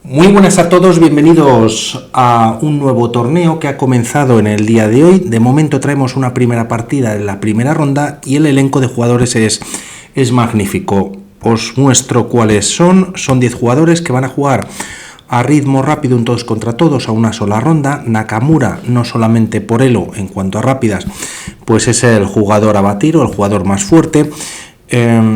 Muy buenas a todos, bienvenidos a un nuevo torneo que ha comenzado en el día de hoy. De momento traemos una primera partida en la primera ronda y el elenco de jugadores es magnífico. Os muestro cuáles son. Son 10 jugadores que van a jugar a ritmo rápido un todos contra todos a una sola ronda. Nakamura, no solamente por elo en cuanto a rápidas, pues es el jugador a batir o el jugador más fuerte.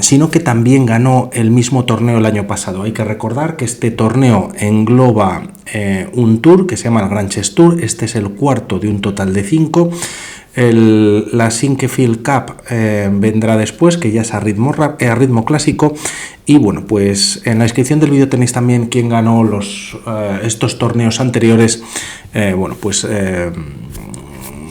Sino que también ganó el mismo torneo el año pasado. Hay que recordar que este torneo engloba un tour que se llama el Grand Chess Tour. Este es el cuarto de un total de 5. La Sinquefield Cup vendrá después, que ya es a ritmo clásico. Y bueno, pues en la descripción del vídeo tenéis también quién ganó estos torneos anteriores.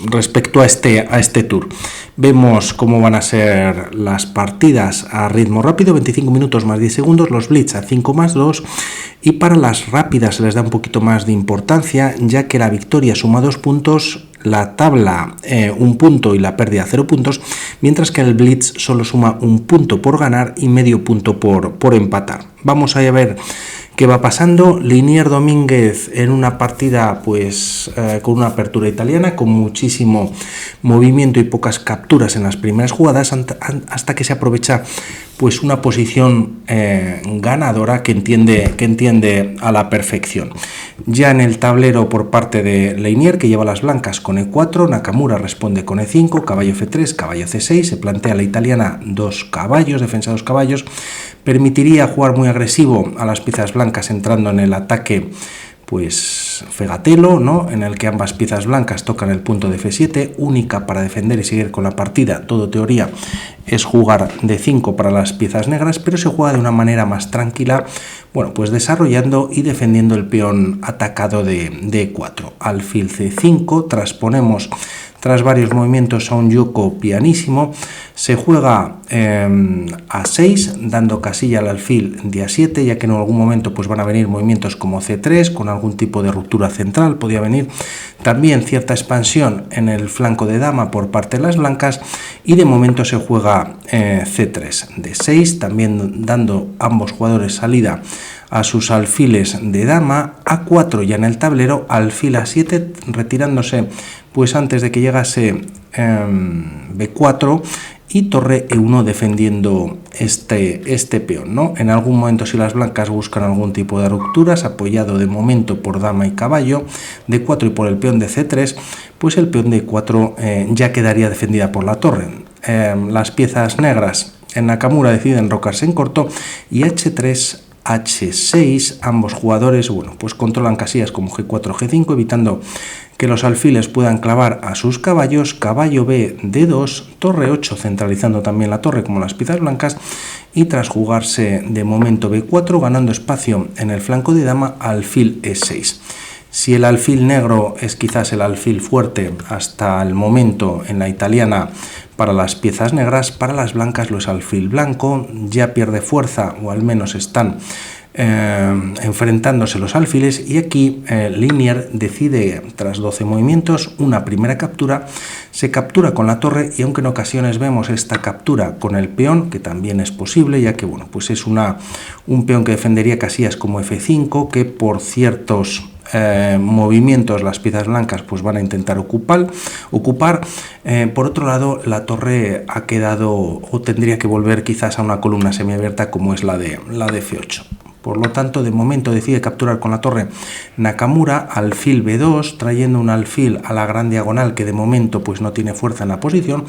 Respecto a este tour. Vemos cómo van a ser las partidas a ritmo rápido, 25 minutos más 10 segundos, los blitz a 5 más 2, y para las rápidas se les da un poquito más de importancia, ya que la victoria suma 2 puntos, la tabla 1 punto y la pérdida 0 puntos, mientras que el blitz solo suma 1 punto por ganar y medio punto por empatar. Vamos a ver qué va pasando. Linier Domínguez en una partida con una apertura italiana, con muchísimo movimiento y pocas capturas en las primeras jugadas, hasta que se aprovecha pues una posición ganadora que entiende a la perfección. Ya en el tablero por parte de Linier, que lleva las blancas con E4, Nakamura responde con E5, caballo F3, caballo C6, se plantea la italiana 2 caballos, defensa 2 caballos, permitiría jugar muy agresivo a las piezas blancas entrando en el ataque pues fegatelo, ¿no? En el que ambas piezas blancas tocan el punto de F7, única para defender y seguir con la partida. Todo teoría es jugar de 5 para las piezas negras, pero se juega de una manera más tranquila, bueno, pues desarrollando y defendiendo el peón atacado de E4. Alfil C5, transponemos tras varios movimientos a un yoko pianísimo, se juega a 6, dando casilla al alfil de A7, ya que en algún momento pues van a venir movimientos como C3, con algún tipo de ruptura central, podía venir también cierta expansión en el flanco de dama por parte de las blancas, y de momento se juega C3, D6, también dando ambos jugadores salida a sus alfiles de dama. A4 ya en el tablero, alfil A7, retirándose pues antes de que llegase B4, y torre E1 defendiendo este peón, ¿no? En algún momento, si las blancas buscan algún tipo de rupturas, apoyado de momento por dama y caballo, D4 y por el peón de C3, pues el peón de E4 ya quedaría defendida por la torre. Las piezas negras en Nakamura deciden enrocarse en corto, y H3, H6, ambos jugadores, bueno, pues controlan casillas como G4, G5, evitando que los alfiles puedan clavar a sus caballos, caballo B, D2, torre 8, centralizando también la torre como las piezas blancas, y tras jugarse de momento B4, ganando espacio en el flanco de dama, alfil E6. Si el alfil negro es quizás el alfil fuerte hasta el momento en la italiana para las piezas negras, para las blancas lo es alfil blanco, ya pierde fuerza, o al menos están enfrentándose los alfiles, y aquí Linier decide, tras 12 movimientos, una primera captura. Se captura con la torre, y aunque en ocasiones vemos esta captura con el peón, que también es posible, ya que bueno, pues es un peón que defendería casillas como F5, que por ciertos movimientos las piezas blancas pues van a intentar ocupar. Por otro lado, la torre ha quedado, o tendría que volver quizás a una columna semiabierta como es la de F8. Por lo tanto, de momento decide capturar con la torre Nakamura, alfil B2, trayendo un alfil a la gran diagonal que de momento pues no tiene fuerza en la posición,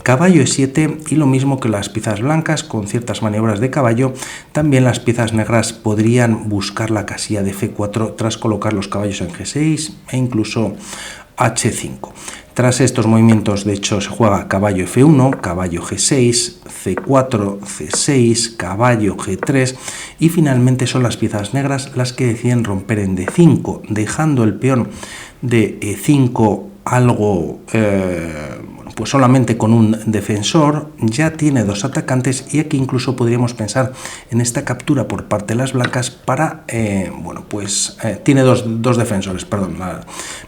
caballo E7, y lo mismo que las piezas blancas, con ciertas maniobras de caballo, también las piezas negras podrían buscar la casilla de F4 tras colocar los caballos en G6 e incluso H5. Tras estos movimientos, de hecho, se juega caballo F1, caballo G6, C4, C6, caballo G3, y finalmente son las piezas negras las que deciden romper en D5, dejando el peón de E5 algo pues solamente con un defensor, ya tiene dos atacantes y aquí incluso podríamos pensar en esta captura por parte de las blancas para, tiene dos defensores, perdón,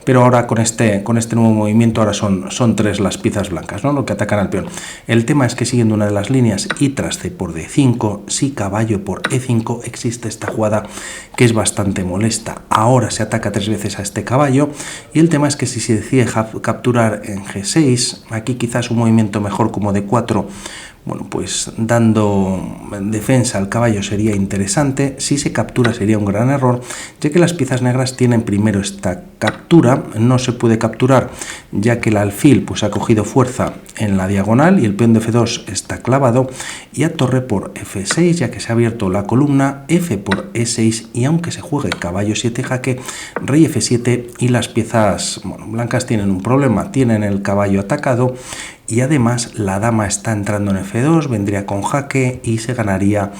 pero ahora con este nuevo movimiento ahora son tres las piezas blancas, ¿no?, lo que atacan al peón. El tema es que siguiendo una de las líneas y tras C por D5, si caballo por E5, existe esta jugada que es bastante molesta. Ahora se ataca tres veces a este caballo y el tema es que si se decide capturar en G6, aquí quizás un movimiento mejor como D4, bueno, pues dando defensa al caballo sería interesante. Si se captura sería un gran error, ya que las piezas negras tienen primero esta captura, no se puede capturar ya que el alfil pues ha cogido fuerza en la diagonal y el peón de F2 está clavado, y a torre por F6 ya que se ha abierto la columna, F por E6 y aunque se juegue caballo 7 jaque, rey F7 y las piezas blancas tienen un problema, tienen el caballo atacado y además la dama está entrando en F2, vendría con jaque y se ganaría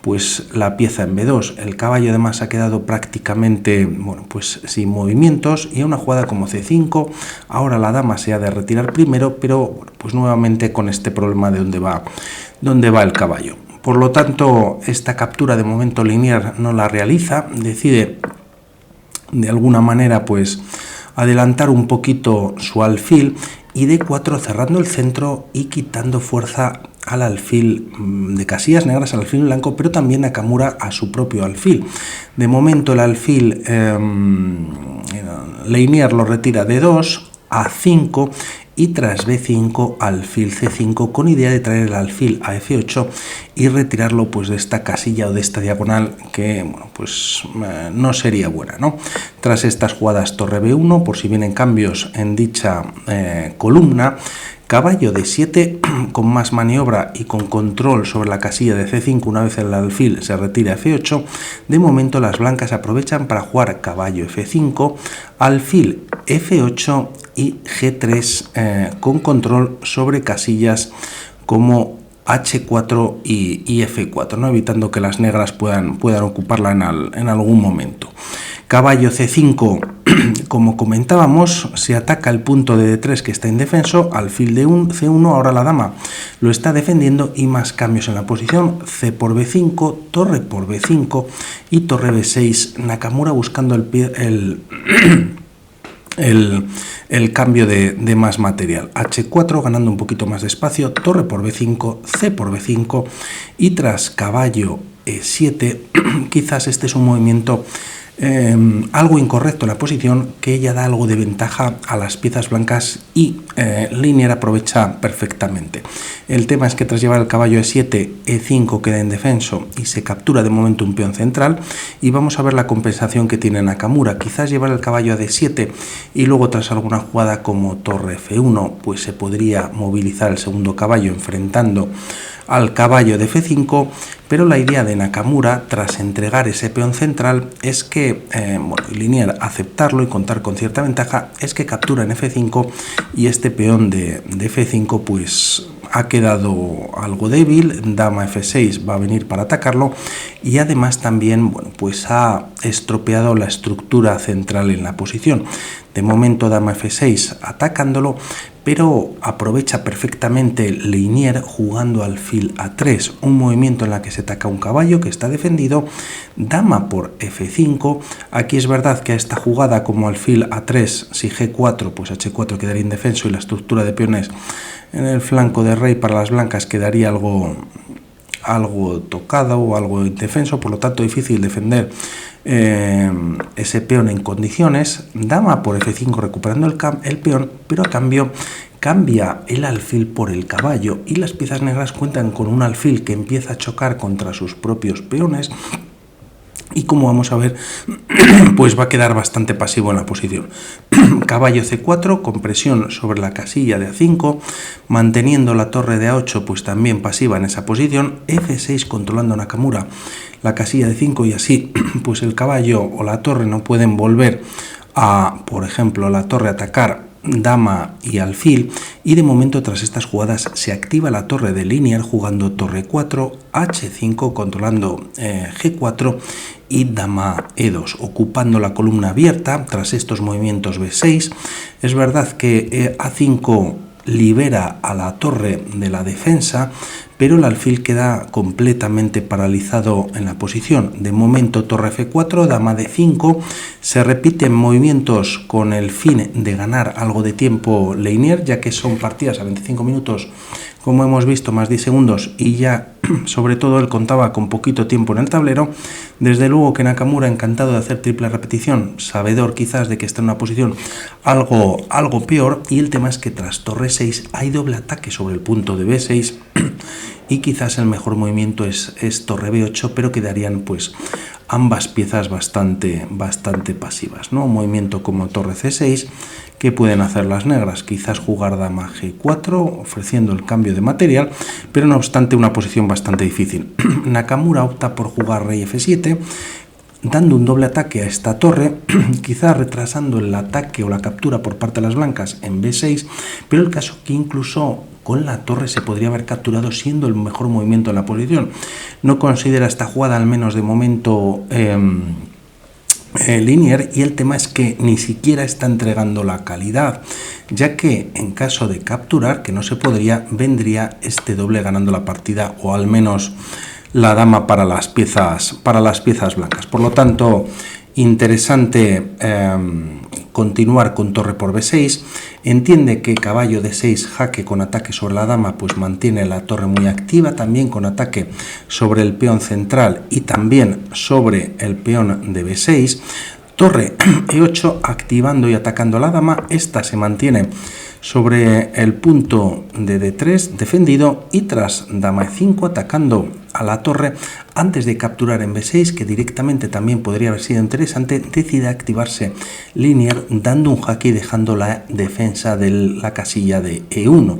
pues la pieza en B2. El caballo además ha quedado prácticamente pues sin movimientos y a una jugada como C5, ahora la dama se ha de retirar primero, pero pues nuevamente con este problema de dónde va el caballo. Por lo tanto, esta captura de momento Linier no la realiza, decide de alguna manera pues adelantar un poquito su alfil y D4 cerrando el centro y quitando fuerza al alfil de casillas negras, al alfil blanco, pero también Nakamura a su propio alfil. De momento el alfil Linier lo retira D2 a 5 y tras B5 alfil C5 con idea de traer el alfil a F8 y retirarlo pues de esta casilla o de esta diagonal que no sería buena, ¿no? Tras estas jugadas torre B1 por si vienen cambios en dicha columna, caballo D7 con más maniobra y con control sobre la casilla de C5 una vez el alfil se retira a F8. De momento las blancas aprovechan para jugar caballo F5, alfil F8 y G3 con control sobre casillas como H4 y F4, ¿no?, evitando que las negras puedan ocuparla en algún momento. Caballo C5, como comentábamos, se ataca el punto de D3 que está indefenso, alfil de C1, ahora la dama lo está defendiendo y más cambios en la posición, C por B5, torre por B5 y torre B6, Nakamura buscando el cambio de más material, H4 ganando un poquito más de espacio, torre por B5, C por B5 y tras caballo E7, quizás este es un movimiento algo incorrecto en la posición que ya da algo de ventaja a las piezas blancas y Linier aprovecha perfectamente. El tema es que tras llevar el caballo E7, E5 queda indefenso y se captura de momento un peón central y vamos a ver la compensación que tiene Nakamura. Quizás llevar el caballo a D7 y luego tras alguna jugada como torre F1 pues se podría movilizar el segundo caballo enfrentando al caballo de F5, pero la idea de Nakamura tras entregar ese peón central es que Linier aceptarlo y contar con cierta ventaja es que captura en F5 y este peón de F5 pues ha quedado algo débil, dama F6 va a venir para atacarlo y además también pues ha estropeado la estructura central en la posición. De momento dama F6 atacándolo, pero aprovecha perfectamente Linier jugando alfil A3, un movimiento en la que se ataca un caballo que está defendido, dama por F5, aquí es verdad que a esta jugada como alfil A3, si G4, pues H4 quedaría indefenso y la estructura de peones en el flanco de rey para las blancas quedaría algo tocado o algo indefenso, por lo tanto difícil defender ese peón en condiciones, dama por F5 recuperando el peón, pero a cambio cambia el alfil por el caballo y las piezas negras cuentan con un alfil que empieza a chocar contra sus propios peones y como vamos a ver pues va a quedar bastante pasivo en la posición. Caballo C4 con presión sobre la casilla de A5, manteniendo la torre de A8 pues también pasiva en esa posición, F6 controlando Nakamura la casilla de 5 y así pues el caballo o la torre no pueden volver a, por ejemplo, la torre a atacar dama y alfil, y de momento tras estas jugadas se activa la torre de Linier jugando torre 4, H5 controlando G4 y dama E2 ocupando la columna abierta. Tras estos movimientos B6 es verdad que A5 libera a la torre de la defensa, pero el alfil queda completamente paralizado en la posición. De momento torre F4, dama D5, se repiten movimientos con el fin de ganar algo de tiempo Leinier, ya que son partidas a 25 minutos, como hemos visto, más 10 segundos, y ya sobre todo él contaba con poquito tiempo en el tablero. Desde luego que Nakamura, encantado de hacer triple repetición, sabedor quizás de que está en una posición algo peor, y el tema es que tras torre 6 hay doble ataque sobre el punto de B6 y quizás el mejor movimiento es torre B8, pero quedarían pues ambas piezas bastante pasivas, ¿no? Un movimiento como torre C6 que pueden hacer las negras, quizás jugar dama G4 ofreciendo el cambio de material, pero no obstante una posición bastante difícil. Nakamura opta por jugar rey F7, dando un doble ataque a esta torre, quizás retrasando el ataque o la captura por parte de las blancas en B6, pero el caso que incluso con la torre se podría haber capturado, siendo el mejor movimiento en la posición. No considera esta jugada, al menos de momento, Leinier, y el tema es que ni siquiera está entregando la calidad, ya que en caso de capturar, que no se podría, vendría este doble ganando la partida, o al menos la dama para las piezas blancas. Por lo tanto, interesante continuar con torre por B6. Entiende que caballo D6 jaque con ataque sobre la dama pues mantiene la torre muy activa, también con ataque sobre el peón central y también sobre el peón de B6. Torre E8 activando y atacando a la dama, esta se mantiene sobre el punto de D3 defendido, y tras dama E5 atacando a la torre antes de capturar en B6, que directamente también podría haber sido interesante, decide activarse Leinier dando un jaque y dejando la defensa de la casilla de E1.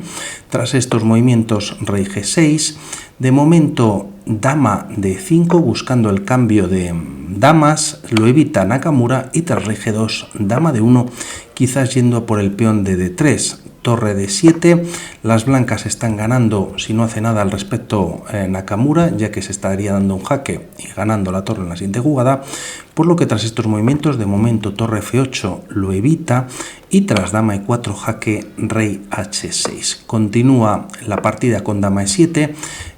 Tras estos movimientos rey G6, de momento dama D5 buscando el cambio de damas, lo evita Nakamura, y tras rey G2 dama D1 quizás yendo por el peón de D3. Torre D7, las blancas están ganando, si no hace nada al respecto Nakamura, ya que se estaría dando un jaque y ganando la torre en la siguiente jugada, por lo que tras estos movimientos, de momento torre F8 lo evita, y tras dama E4 jaque rey H6. Continúa la partida con dama E7,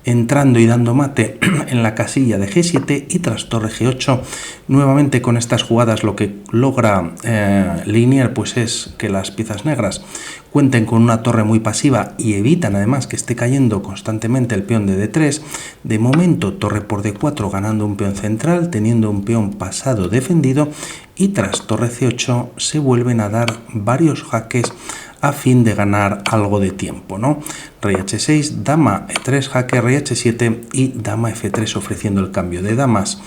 entrando y dando mate en la casilla de G7, y tras torre G8, nuevamente con estas jugadas lo que logra Leinier pues es que las piezas negras cuenten con una torre muy pasiva y evitan además que esté cayendo constantemente el peón de D3. De momento torre por D4 ganando un peón central, teniendo un peón pasado defendido, y tras torre C8 se vuelven a dar varios jaques a fin de ganar algo de tiempo, ¿no? Rey H6, dama E3 jaque, rey H7 y dama F3 ofreciendo el cambio de damas.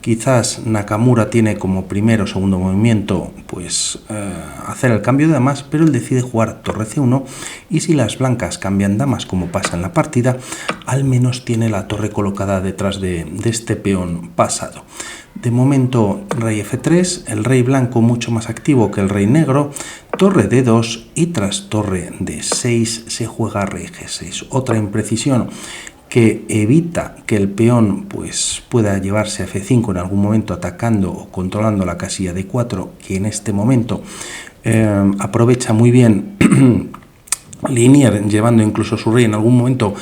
Quizás Nakamura tiene como primero o segundo movimiento pues hacer el cambio de damas, pero él decide jugar torre C1, y si las blancas cambian damas como pasa en la partida, al menos tiene la torre colocada detrás de este peón pasado. De momento rey F3, el rey blanco mucho más activo que el rey negro, torre D2, y tras torre D6 se juega rey G6. Otra imprecisión que evita que el peón pues pueda llevarse a F5 en algún momento, atacando o controlando la casilla D4, que en este momento aprovecha muy bien Leinier, llevando incluso su rey en algún momento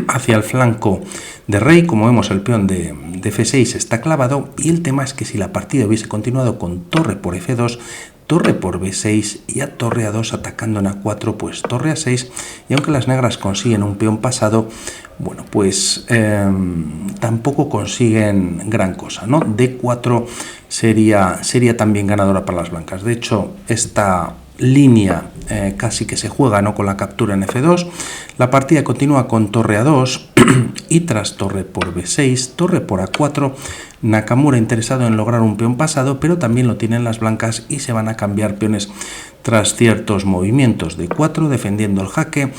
hacia el flanco de rey. Como vemos, el peón de F6 está clavado, y el tema es que si la partida hubiese continuado con torre por F2, torre por B6 y a torre A2 atacando en A4, pues torre A6, y aunque las negras consiguen un peón pasado, bueno, pues tampoco consiguen gran cosa, ¿no? D4 sería también ganadora para las blancas. De hecho, esta línea casi que se juega, ¿no?, con la captura en F2. La partida continúa con torre A2 y tras torre por B6, torre por A4, Nakamura interesado en lograr un peón pasado, pero también lo tienen las blancas y se van a cambiar peones tras ciertos movimientos. D4 defendiendo el jaque,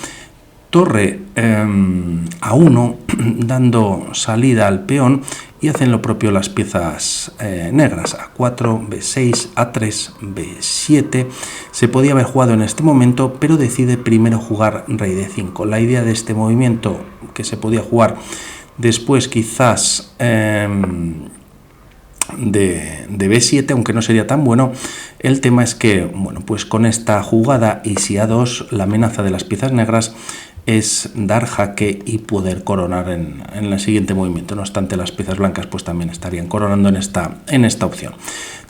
torre A1 dando salida al peón, y hacen lo propio las piezas negras. A4, B6, A3, B7. Se podía haber jugado en este momento, pero decide primero jugar rey D5. La idea de este movimiento, que se podía jugar después quizás B7, aunque no sería tan bueno. El tema es que, bueno, pues con esta jugada y si A2, la amenaza de las piezas negras es dar jaque y poder coronar en el siguiente movimiento. No obstante, las piezas blancas pues también estarían coronando en esta opción.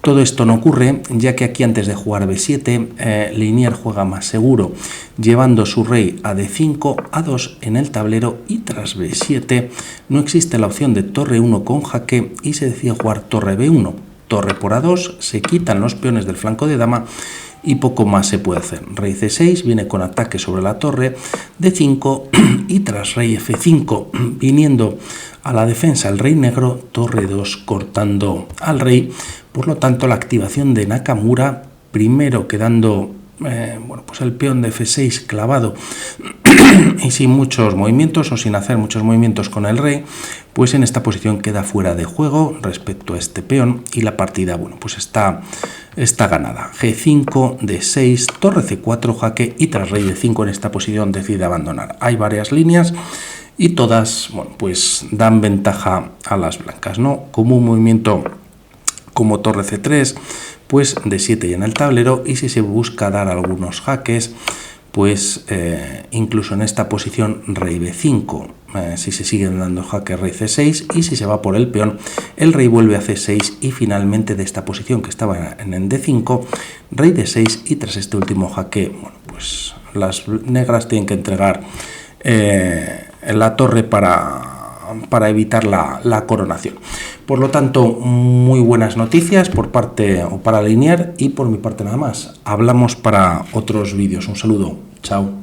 Todo esto no ocurre, ya que aquí antes de jugar B7, Linier juega más seguro, llevando su rey a D5, A2 en el tablero, y tras B7 no existe la opción de torre 1 con jaque y se decide jugar torre B1. Torre por A2, se quitan los peones del flanco de dama y poco más se puede hacer. Rey C6 viene con ataque sobre la torre, D5 y tras rey F5 viniendo a la defensa el rey negro, torre 2 cortando al rey. Por lo tanto, la activación de Nakamura, primero quedando bueno, pues el peón de F6 clavado y sin muchos movimientos o sin hacer muchos movimientos con el rey, pues en esta posición queda fuera de juego respecto a este peón y la partida, bueno, pues está ganada. G5, D6, torre C4, jaque y tras rey D5 en esta posición decide abandonar. Hay varias líneas y todas, bueno, pues dan ventaja a las blancas, ¿no? Como un movimiento como torre C3, pues D7 ya en el tablero, y si se busca dar algunos jaques, pues incluso en esta posición rey B5, si se siguen dando jaque rey C6, y si se va por el peón, el rey vuelve a C6 y finalmente de esta posición que estaba en el D5, rey D6 y tras este último jaque, bueno, pues las negras tienen que entregar la torre para evitar la coronación. Por lo tanto, muy buenas noticias por parte o para Linier, y por mi parte nada más. Hablamos para otros vídeos. Un saludo. Chao.